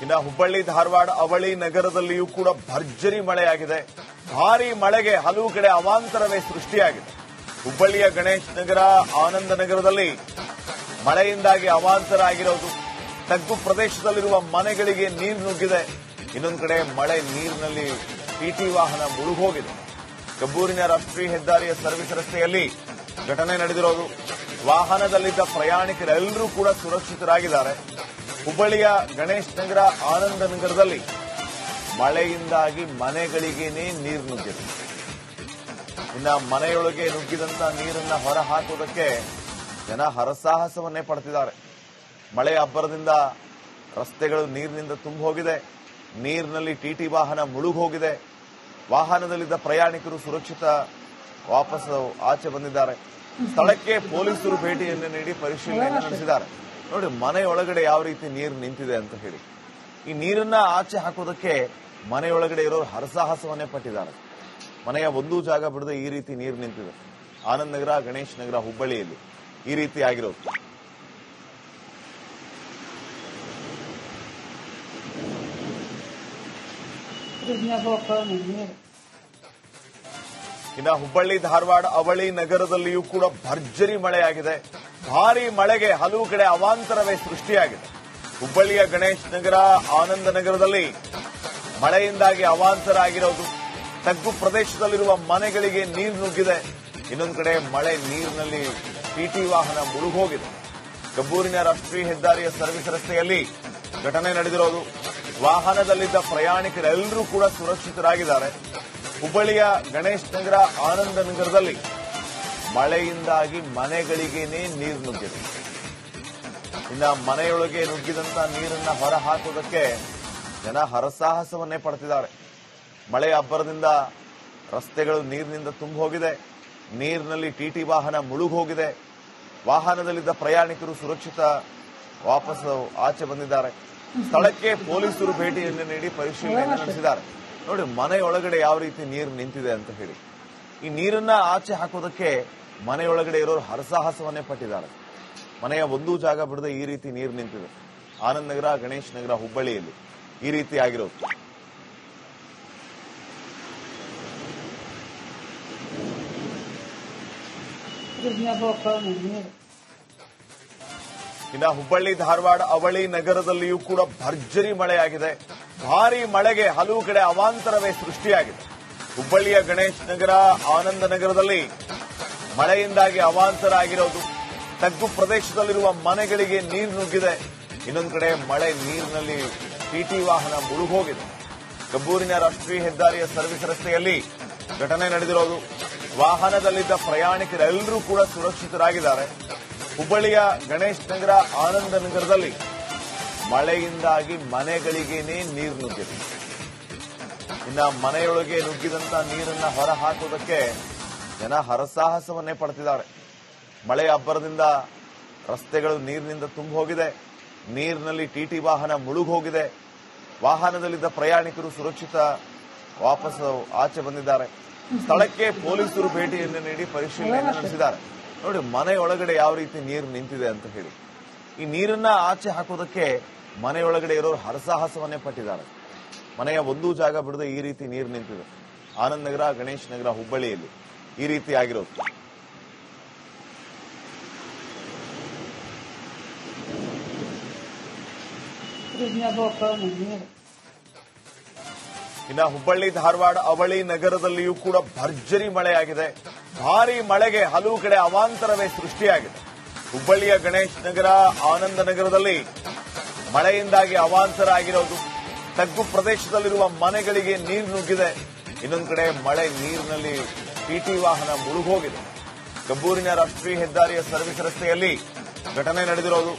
ಇನ್ನು ಹುಬ್ಬಳ್ಳಿ ಧಾರವಾಡ ಅವಳಿ ನಗರದಲ್ಲಿಯೂ ಕೂಡ ಭರ್ಜರಿ ಮಳೆಯಾಗಿದೆ. ಭಾರೀ ಮಳೆಗೆ ಹಲವು ಕಡೆ ಅವಾಂತರವೇ ಸೃಷ್ಟಿಯಾಗಿದೆ. ಹುಬ್ಬಳ್ಳಿಯ ಗಣೇಶ್ ನಗರ, ಆನಂದ ನಗರದಲ್ಲಿ ಮಳೆಯಿಂದಾಗಿ ಅವಾಂತರ ಆಗಿರೋದು. ತಗ್ಗು ಪ್ರದೇಶದಲ್ಲಿರುವ ಮನೆಗಳಿಗೆ ನೀರು ನುಗ್ಗಿದೆ. ಇನ್ನೊಂದು ಕಡೆ ಮಳೆ ನೀರಿನಲ್ಲಿ ಟಿಟಿ ವಾಹನ ಮುಳುಗೋಗಿದೆ. ಕಬ್ಬೂರಿನ ರಾಷ್ಟ್ರೀಯ ಹೆದ್ದಾರಿಯ ಸರ್ವಿಸ್ ರಸ್ತೆಯಲ್ಲಿ ಘಟನೆ ನಡೆದಿರೋದು. ವಾಹನದಲ್ಲಿದ್ದ ಪ್ರಯಾಣಿಕರೆಲ್ಲರೂ ಕೂಡ ಸುರಕ್ಷಿತರಾಗಿದ್ದಾರೆ. ಹುಬ್ಬಳ್ಳಿಯ ಗಣೇಶ್ ನಗರ, ಆನಂದ ನಗರದಲ್ಲಿ ಮಳೆಯಿಂದಾಗಿ ಮನೆಗಳಿಗೇನೆ ನೀರು ನುಗ್ಗಿದೆ. ಇನ್ನು ಮನೆಯೊಳಗೆ ನುಗ್ಗಿದಂತ ನೀರನ್ನ ಹೊರ ಹಾಕುವುದಕ್ಕೆ ಜನ ಹರಸಾಹಸವನ್ನೇ ಪಡ್ತಿದ್ದಾರೆ. ಮಳೆಯ ಅಬ್ಬರದಿಂದ ರಸ್ತೆಗಳು ನೀರಿನಿಂದ ತುಂಬಿ ಹೋಗಿದೆ. ನೀರಿನಲ್ಲಿ ಟಿಟಿ ವಾಹನ ಮುಳುಗೋಗಿದೆ. ವಾಹನದಲ್ಲಿದ್ದ ಪ್ರಯಾಣಿಕರು ಸುರಕ್ಷಿತ ವಾಪಸ್ ಆಚೆ ಬಂದಿದ್ದಾರೆ. ಸ್ಥಳಕ್ಕೆ ಪೊಲೀಸರು ಭೇಟಿಯನ್ನು ನೀಡಿ ಪರಿಶೀಲನೆ ನಡೆಸಿದ್ದಾರೆ. ನೋಡಿ, ಮನೆಯೊಳಗಡೆ ಯಾವ ರೀತಿ ನೀರು ನಿಂತಿದೆ ಅಂತ ಹೇಳಿ. ಈ ನೀರನ್ನ ಆಚೆ ಹಾಕೋದಕ್ಕೆ ಮನೆಯೊಳಗಡೆ ಇರೋರು ಹರಸಾಹಸವನ್ನೇ ಪಟ್ಟಿದ್ದಾರೆ. ಮನೆಯ ಒಂದೂ ಜಾಗ ಬಿಡದೆ ಈ ರೀತಿ ನೀರು ನಿಂತಿದೆ. ಆನಂದ್ ನಗರ, ಗಣೇಶ್ ನಗರ, ಹುಬ್ಬಳ್ಳಿಯಲ್ಲಿ ಈ ರೀತಿ ಆಗಿರೋದು. ಇನ್ನು ಹುಬ್ಬಳ್ಳಿ ಧಾರವಾಡ ಅವಳಿ ನಗರದಲ್ಲಿಯೂ ಕೂಡ ಭರ್ಜರಿ ಮಳೆಯಾಗಿದೆ. ಭಾರೀ ಮಳೆಗೆ ಹಲವು ಕಡೆ ಅವಾಂತರವೇ ಸೃಷ್ಟಿಯಾಗಿದೆ. ಹುಬ್ಬಳ್ಳಿಯ ಗಣೇಶ್ ನಗರ, ಆನಂದ ನಗರದಲ್ಲಿ ಮಳೆಯಿಂದಾಗಿ ಅವಾಂತರ ಆಗಿರೋದು. ತಗ್ಗು ಪ್ರದೇಶದಲ್ಲಿರುವ ಮನೆಗಳಿಗೆ ನೀರು ನುಗ್ಗಿದೆ. ಇನ್ನೊಂದು ಕಡೆ ಮಳೆ ನೀರಿನಲ್ಲಿ ಟಿಟಿ ವಾಹನ ಮುಳುಗೋಗಿದೆ. ಕಬ್ಬೂರಿನ ರಾಷ್ಟ್ರೀಯ ಹೆದ್ದಾರಿಯ ಸರ್ವಿಸ್ ರಸ್ತೆಯಲ್ಲಿ ಘಟನೆ ನಡೆದಿರೋದು. ವಾಹನದಲ್ಲಿದ್ದ ಪ್ರಯಾಣಿಕರೆಲ್ಲರೂ ಕೂಡ ಸುರಕ್ಷಿತರಾಗಿದ್ದಾರೆ. ಹುಬ್ಬಳ್ಳಿಯ ಗಣೇಶ್ ನಗರ, ಆನಂದ ನಗರದಲ್ಲಿ ಮಳೆಯಿಂದಾಗಿ ಮನೆಗಳಿಗೇನೆ ನೀರು ನುಗ್ಗಿದೆ. ಇನ್ನು ಮನೆಯೊಳಗೆ ನುಗ್ಗಿದಂತ ನೀರನ್ನ ಹೊರ ಹಾಕುವುದಕ್ಕೆ ಜನ ಹರಸಾಹಸವನ್ನೇ ಪಡ್ತಿದ್ದಾರೆ. ಮಳೆಯ ಅಬ್ಬರದಿಂದ ರಸ್ತೆಗಳು ನೀರಿನಿಂದ ತುಂಬಿ ಹೋಗಿದೆ. ನೀರಿನಲ್ಲಿ ಟಿಟಿ ವಾಹನ ಮುಳುಗೋಗಿದೆ. ವಾಹನದಲ್ಲಿದ್ದ ಪ್ರಯಾಣಿಕರು ಸುರಕ್ಷಿತ ವಾಪಸ್ ಆಚೆ ಬಂದಿದ್ದಾರೆ. ಸ್ಥಳಕ್ಕೆ ಪೊಲೀಸರು ಭೇಟಿಯನ್ನು ನೀಡಿ ಪರಿಶೀಲನೆ ನಡೆಸಿದ್ದಾರೆ. ನೋಡಿ, ಮನೆಯೊಳಗಡೆ ಯಾವ ರೀತಿ ನೀರು ನಿಂತಿದೆ ಅಂತ ಹೇಳಿ. ಈ ನೀರನ್ನ ಆಚೆ ಹಾಕೋದಕ್ಕೆ ಮನೆಯೊಳಗಡೆ ಇರೋರು ಹರಸಾಹಸವನ್ನೇ ಪಟ್ಟಿದ್ದಾರೆ. ಮನೆಯ ಒಂದೂ ಜಾಗ ಬಿಡದೆ ಈ ರೀತಿ ನೀರು ನಿಂತಿದೆ. ಆನಂದ್ ನಗರ, ಗಣೇಶ್ ನಗರ, ಹುಬ್ಬಳ್ಳಿಯಲ್ಲಿ ಈ ರೀತಿ ಆಗಿರೋದು. ಇನ್ನು ಹುಬ್ಬಳ್ಳಿ ಧಾರವಾಡ ಅವಳಿ ನಗರದಲ್ಲಿಯೂ ಕೂಡ ಭರ್ಜರಿ ಮಳೆಯಾಗಿದೆ. ಭಾರೀ ಮಳೆಗೆ ಹಲವು ಕಡೆ ಅವಾಂತರವೇ ಸೃಷ್ಟಿಯಾಗಿದೆ. ಹುಬ್ಬಳ್ಳಿಯ ಗಣೇಶ್ ನಗರ, ಆನಂದ ನಗರದಲ್ಲಿ ಮಳೆಯಿಂದಾಗಿ ಅವಾಂತರ ಆಗಿರೋದು. ತಗ್ಗು ಪ್ರದೇಶದಲ್ಲಿರುವ ಮನೆಗಳಿಗೆ ನೀರು ನುಗ್ಗಿದೆ. ಇನ್ನೊಂದು ಕಡೆ ಮಳೆ ನೀರಿನಲ್ಲಿ ಟಿಟಿ ವಾಹನ ಮುಳುಗೋಗಿದೆ. ಕಬ್ಬೂರಿನ ರಾಷ್ಟ್ರೀಯ ಹೆದ್ದಾರಿಯ ಸರ್ವಿಸ್ ರಸ್ತೆಯಲ್ಲಿ ಘಟನೆ ನಡೆದಿರೋದು. ವಾಹನದಲ್ಲಿದ್ದ ಪ್ರಯಾಣಿಕರೆಲ್ಲರೂ ಕೂಡ ಸುರಕ್ಷಿತರಾಗಿದ್ದಾರೆ. ಹುಬ್ಬಳ್ಳಿಯ ಗಣೇಶ್ ನಗರ, ಆನಂದ ನಗರದಲ್ಲಿ ಮಳೆಯಿಂದಾಗಿ ಮನೆಗಳಿಗೇನೆ ನೀರು ನುಗ್ಗಿದೆ. ಇನ್ನು ಮನೆಯೊಳಗೆ ನುಗ್ಗಿದಂತ ನೀರನ್ನ ಹೊರ ಹಾಕುವುದಕ್ಕೆ ಜನ ಹರಸಾಹಸವನ್ನೇ ಪಡ್ತಿದ್ದಾರೆ. ಮಳೆಯ ಅಬ್ಬರದಿಂದ ರಸ್ತೆಗಳು ನೀರಿನಿಂದ ತುಂಬಿ ಹೋಗಿದೆ. ನೀರಿನಲ್ಲಿ ಟಿಟಿ ವಾಹನ ಮುಳುಗೋಗಿದೆ. ವಾಹನದಲ್ಲಿದ್ದ ಪ್ರಯಾಣಿಕರು ಸುರಕ್ಷಿತ ವಾಪಸ್ ಆಚೆ ಬಂದಿದ್ದಾರೆ. ಸ್ಥಳಕ್ಕೆ ಪೊಲೀಸರು ಭೇಟಿಯನ್ನು ನೀಡಿ ಪರಿಶೀಲನೆ ನಡೆಸಿದ್ದಾರೆ. ನೋಡಿ, ಮನೆಯೊಳಗಡೆ ಯಾವ ರೀತಿ ನೀರು ನಿಂತಿದೆ ಅಂತ ಹೇಳಿ. ಈ ನೀರನ್ನ ಆಚೆ ಹಾಕೋದಕ್ಕೆ ಮನೆಯೊಳಗಡೆ ಇರೋರು ಹರಸಾಹಸವನ್ನೇ ಪಟ್ಟಿದ್ದಾರೆ. ಮನೆಯ ಒಂದೂ ಜಾಗ ಬಿಡದೆ ಈ ರೀತಿ ನೀರು ನಿಂತಿದೆ. ಆನಂದ್ ನಗರ, ಗಣೇಶ್ ನಗರ, ಹುಬ್ಬಳ್ಳಿಯಲ್ಲಿ ಈ ರೀತಿ ಆಗಿರೋದು. ಇನ್ನು ಹುಬ್ಬಳ್ಳಿ ಧಾರವಾಡ ಅವಳಿ ನಗರದಲ್ಲಿಯೂ ಕೂಡ ಭರ್ಜರಿ ಮಳೆಯಾಗಿದೆ. ಭಾರೀ ಮಳೆಗೆ ಹಲವು ಕಡೆ ಅವಾಂತರವೇ ಸೃಷ್ಟಿಯಾಗಿದೆ. ಹುಬ್ಬಳ್ಳಿಯ ಗಣೇಶ್ ನಗರ, ಆನಂದ ನಗರದಲ್ಲಿ ಮಳೆಯಿಂದಾಗಿ ಅವಾಂತರ ಆಗಿರೋದು. ತಗ್ಗು ಪ್ರದೇಶದಲ್ಲಿರುವ ಮನೆಗಳಿಗೆ ನೀರು ನುಗ್ಗಿದೆ. ಇನ್ನೊಂದು ಕಡೆ ಮಳೆ ನೀರಿನಲ್ಲಿ ಟಿಟಿ ವಾಹನ ಮುಳುಗೋಗಿದೆ. ಕಬ್ಬೂರಿನ ರಾಷ್ಟ್ರೀಯ ಹೆದ್ದಾರಿಯ ಸರ್ವಿಸ್ ರಸ್ತೆಯಲ್ಲಿ ಘಟನೆ ನಡೆದಿರೋದು.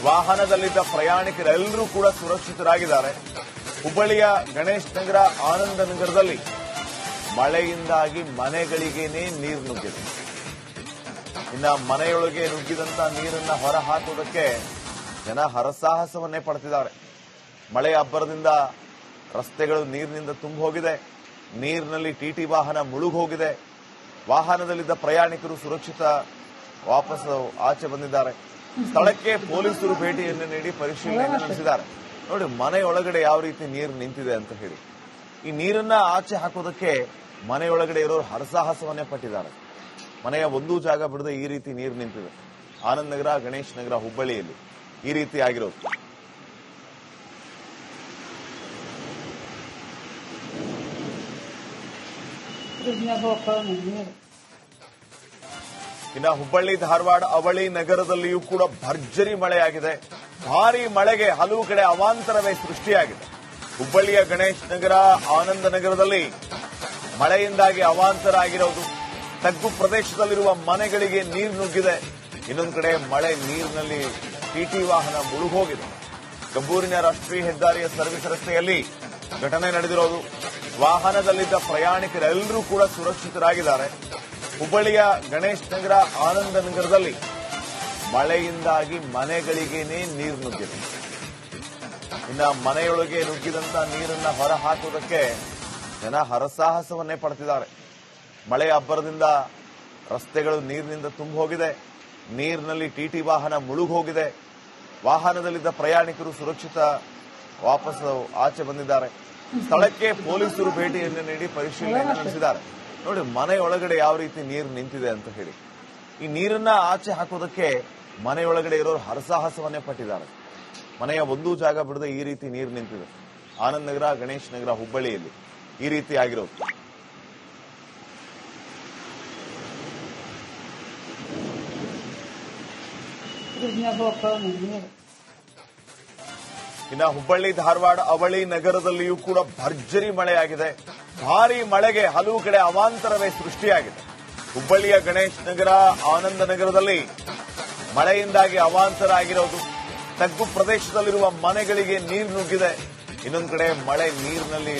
ವಾಹನದಲ್ಲಿದ್ದ ಪ್ರಯಾಣಿಕರೆಲ್ಲರೂ ಕೂಡ ಸುರಕ್ಷಿತರಾಗಿದ್ದಾರೆ. ಹುಬ್ಬಳ್ಳಿಯ ಗಣೇಶ್ ನಗರ, ಆನಂದ ನಗರದಲ್ಲಿ ಮಳೆಯಿಂದಾಗಿ ಮನೆಗಳಿಗೇನೆ ನೀರು ನುಗ್ಗಿದೆ. ಇನ್ನು ಮನೆಯೊಳಗೆ ನುಗ್ಗಿದಂತ ನೀರನ್ನ ಹೊರ ಹಾಕುವುದಕ್ಕೆ ಜನ ಹರಸಾಹಸವನ್ನೇ ಪಡ್ತಿದ್ದಾರೆ. ಮಳೆಯ ಅಬ್ಬರದಿಂದ ರಸ್ತೆಗಳು ನೀರಿನಿಂದ ತುಂಬಿ ಹೋಗಿದೆ. ನೀರಿನಲ್ಲಿ ಟಿಟಿ ವಾಹನ ಮುಳುಗೋಗಿದೆ. ವಾಹನದಲ್ಲಿದ್ದ ಪ್ರಯಾಣಿಕರು ಸುರಕ್ಷಿತ ವಾಪಸ್ ಆಚೆ ಬಂದಿದ್ದಾರೆ. ಸ್ಥಳಕ್ಕೆ ಪೊಲೀಸರು ಭೇಟಿಯನ್ನು ನೀಡಿ ಪರಿಶೀಲನೆ ನಡೆಸಿದ್ದಾರೆ. ನೋಡಿ ಮನೆಯೊಳಗಡೆ ಯಾವ ರೀತಿ ನೀರು ನಿಂತಿದೆ ಅಂತ ಹೇಳಿ. ಈ ನೀರನ್ನ ಆಚೆ ಹಾಕೋದಕ್ಕೆ ಮನೆಯೊಳಗಡೆ ಇರೋರು ಹರಸಾಹಸವನ್ನೇ ಪಟ್ಟಿದ್ದಾರೆ. ಮನೆಯ ಒಂದೂ ಜಾಗ ಬಿಡದೆ ಈ ರೀತಿ ನೀರು ನಿಂತಿದೆ. ಆನಂದ್ ನಗರ, ಗಣೇಶ್ ನಗರ, ಹುಬ್ಬಳ್ಳಿಯಲ್ಲಿ ಈ ರೀತಿ ಆಗಿರೋದು. ಇನ್ನು ಹುಬ್ಬಳ್ಳಿ, ಧಾರವಾಡ, ಅವಳಿ ನಗರದಲ್ಲಿಯೂ ಕೂಡ ಭರ್ಜರಿ ಮಳೆಯಾಗಿದೆ. ಭಾರೀ ಮಳೆಗೆ ಹಲವು ಕಡೆ ಅವಾಂತರವೇ ಸೃಷ್ಟಿಯಾಗಿದೆ. ಹುಬ್ಬಳ್ಳಿಯ ಗಣೇಶ್ ನಗರ, ಆನಂದ ನಗರದಲ್ಲಿ ಮಳೆಯಿಂದಾಗಿ ಅವಾಂತರ ಆಗಿರೋದು. ತಗ್ಗು ಪ್ರದೇಶದಲ್ಲಿರುವ ಮನೆಗಳಿಗೆ ನೀರು ನುಗ್ಗಿದೆ. ಇನ್ನೊಂದು ಕಡೆ ಮಳೆ ನೀರಿನಲ್ಲಿ ಟಿಟಿ ವಾಹನ ಮುಳುಗೋಗಿದೆ. ಗಂಬೂರಿನ ರಾಷ್ಟ್ರೀಯ ಹೆದ್ದಾರಿಯ ಸರ್ವಿಸ್ ರಸ್ತೆಯಲ್ಲಿ ಘಟನೆ ನಡೆದಿರೋದು. ವಾಹನದಲ್ಲಿದ್ದ ಪ್ರಯಾಣಿಕರೆಲ್ಲರೂ ಕೂಡ ಸುರಕ್ಷಿತರಾಗಿದ್ದಾರೆ. ಹುಬ್ಬಳ್ಳಿಯ ಗಣೇಶ್ ನಗರ, ಆನಂದ ನಗರದಲ್ಲಿ ಮಳೆಯಿಂದಾಗಿ ಮನೆಗಳಿಗೇನೆ ನೀರು ನುಗ್ಗಿದೆ. ಇನ್ನು ಮನೆಯೊಳಗೆ ನುಗ್ಗಿದಂತ ನೀರನ್ನ ಹೊರ ಹಾಕುವುದಕ್ಕೆ ಜನ ಹರಸಾಹಸವನ್ನೇ ಪಡ್ತಿದ್ದಾರೆ. ಮಳೆಯ ಅಬ್ಬರದಿಂದ ರಸ್ತೆಗಳು ನೀರಿನಿಂದ ತುಂಬಿ ಹೋಗಿದೆ. ನೀರಿನಲ್ಲಿ ಟಿಟಿ ವಾಹನ ಮುಳುಗೋಗಿದೆ. ವಾಹನದಲ್ಲಿದ್ದ ಪ್ರಯಾಣಿಕರು ಸುರಕ್ಷಿತ ವಾಪಸ್ ಆಚೆ ಬಂದಿದ್ದಾರೆ. ಸ್ಥಳಕ್ಕೆ ಪೊಲೀಸರು ಭೇಟಿಯನ್ನು ನೀಡಿ ಪರಿಶೀಲನೆ ನಡೆಸಿದ್ದಾರೆ. ನೋಡಿ ಮನೆಯೊಳಗಡೆ ಯಾವ ರೀತಿ ನೀರು ನಿಂತಿದೆ ಅಂತ ಹೇಳಿ. ಈ ನೀರನ್ನ ಆಚೆ ಹಾಕೋದಕ್ಕೆ ಮನೆಯೊಳಗಡೆ ಇರೋರು ಹರಸಾಹಸವನ್ನೇ ಪಟ್ಟಿದ್ದಾರೆ. ಮನೆಯ ಒಂದೂ ಜಾಗ ಬಿಡದೆ ಈ ರೀತಿ ನೀರು ನಿಂತಿದೆ. ಆನಂದ್ ನಗರ, ಗಣೇಶ್ ನಗರ, ಹುಬ್ಬಳ್ಳಿಯಲ್ಲಿ ಈ ರೀತಿ ಆಗಿರೋದು. ಇನ್ನು ಹುಬ್ಬಳ್ಳಿ, ಧಾರವಾಡ, ಅವಳಿ ನಗರದಲ್ಲಿಯೂ ಕೂಡ ಭರ್ಜರಿ ಮಳೆಯಾಗಿದೆ. ಭಾರೀ ಮಳೆಗೆ ಹಲವು ಕಡೆ ಅವಾಂತರವೇ ಸೃಷ್ಟಿಯಾಗಿದೆ. ಹುಬ್ಬಳ್ಳಿಯ ಗಣೇಶ್ ನಗರ, ಆನಂದ ನಗರದಲ್ಲಿ ಮಳೆಯಿಂದಾಗಿ ಅವಾಂತರ ಆಗಿರೋದು. ತಗ್ಗು ಪ್ರದೇಶದಲ್ಲಿರುವ ಮನೆಗಳಿಗೆ ನೀರು ನುಗ್ಗಿದೆ. ಇನ್ನೊಂದು ಕಡೆ ಮಳೆ ನೀರಿನಲ್ಲಿ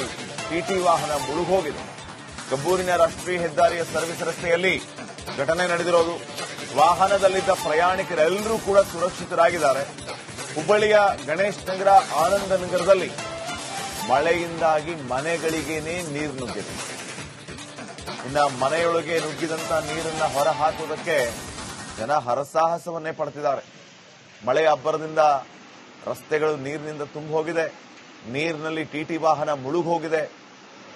ಟಿಟಿ ವಾಹನ ಮುಳುಗೋಗಿದೆ. ಗಂಬೂರಿನ ರಾಷ್ಟ್ರೀಯ ಹೆದ್ದಾರಿಯ ಸರ್ವಿಸ್ ರಸ್ತೆಯಲ್ಲಿ ಘಟನೆ ನಡೆದಿರೋದು. ವಾಹನದಲ್ಲಿದ್ದ ಪ್ರಯಾಣಿಕರೆಲ್ಲರೂ ಕೂಡ ಸುರಕ್ಷಿತರಾಗಿದ್ದಾರೆ. ಹುಬ್ಬಳ್ಳಿಯ ಗಣೇಶ್ ನಗರ, ಆನಂದ ನಗರದಲ್ಲಿ ಮಳೆಯಿಂದಾಗಿ ಮನೆಗಳಿಗೇನೆ ನೀರು ನುಗ್ಗಿದೆ. ಇನ್ನು ಮನೆಯೊಳಗೆ ನುಗ್ಗಿದಂತ ನೀರನ್ನ ಹೊರ ಹಾಕುವುದಕ್ಕೆ ಜನ ಹರಸಾಹಸವನ್ನೇ ಪಡ್ತಿದ್ದಾರೆ. ಮಳೆಯ ಅಬ್ಬರದಿಂದ ರಸ್ತೆಗಳು ನೀರಿನಿಂದ ತುಂಬಿ ಹೋಗಿದೆ. ನೀರಿನಲ್ಲಿ ಟಿಟಿ ವಾಹನ ಮುಳುಗೋಗಿದೆ.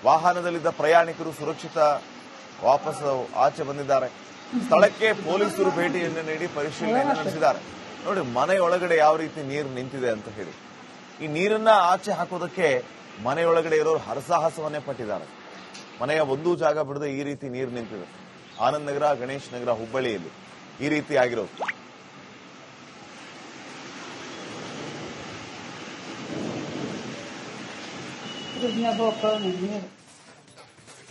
ವಾಹನದಲ್ಲಿದ್ದ ಪ್ರಯಾಣಿಕರು ಸುರಕ್ಷಿತ ವಾಪಸ್ ಆಚೆ ಬಂದಿದ್ದಾರೆ. ಸ್ಥಳಕ್ಕೆ ಪೊಲೀಸರು ಭೇಟಿಯನ್ನು ನೀಡಿ ಪರಿಶೀಲನೆ ನಡೆಸಿದ್ದಾರೆ. ನೋಡಿ ಮನೆಯೊಳಗಡೆ ಯಾವ ರೀತಿ ನೀರು ನಿಂತಿದೆ ಅಂತ ಹೇಳಿ. ಈ ನೀರನ್ನ ಆಚೆ ಹಾಕೋದಕ್ಕೆ ಮನೆಯೊಳಗಡೆ ಇರೋರು ಹರಸಾಹಸವನ್ನೇ ಪಟ್ಟಿದ್ದಾರೆ. ಮನೆಯ ಒಂದೂ ಜಾಗ ಬಿಡದೆ ಈ ರೀತಿ ನೀರು ನಿಂತಿದೆ. ಆನಂದ್ ನಗರ, ಗಣೇಶ್ ನಗರ, ಹುಬ್ಬಳ್ಳಿಯಲ್ಲಿ ಈ ರೀತಿ ಆಗಿರೋದು.